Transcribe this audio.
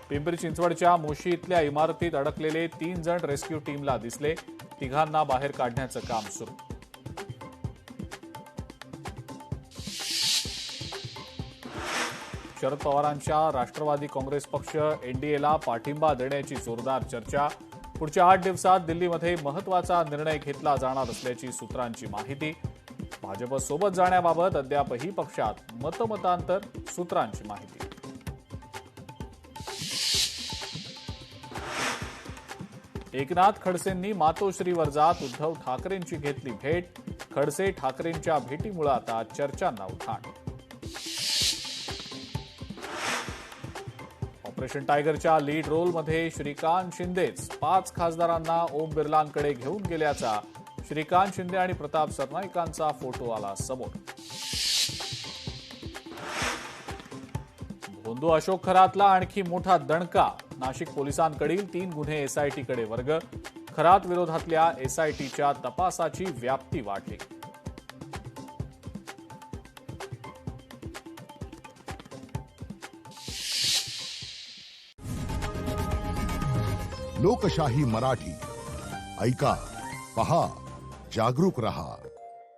पिंपरी चिंचवडच्या मोशी इथल्या इमारतीत अडकलेले 3 जण रेस्क्यू टीमला दिसले. तिघांना बाहेर काढण्याचं काम सुरू. शरद पवारांच्या राष्ट्रवादी काँग्रेस पक्ष एनडीएला पाठिंबा देण्याची जोरदार चर्चा. पुढच्या 8 दिवसात दिल्लीमध्ये महत्त्वाचा निर्णय घेतला जाणार असल्याची सूत्रांची माहिती. भाजपसोबत जाण्याबाबत अद्यापही पक्षात मतमतांतर, सूत्रांची माहिती. एकनाथ खडसेंनी मातोश्रीवर जात उद्धव ठाकरेंची घेतली भेट. खडसे ठाकरेंच्या भेटीमुळे आता चर्चांना उधाण. ऑपरेशन टायगरच्या लीड रोलमध्ये श्रीकांत शिंदेच 5 खासदारांना ओम बिर्लांकडे घेऊन गेल्याचा श्रीकांत शिंदे आणि प्रताप सरनाईकांचा फोटो आला समोर. भोंदू अशोक खरातला आणखी मोठा दणका. नाशिक पोलिसांकडील 3 गुन्हे एसआयटीकडे वर्ग. खरात विरोधातल्या एसआयटीच्या तपासाची व्याप्ती वाढली. लोकशाही मराठी ऐका, पहा, जागरूक रहा.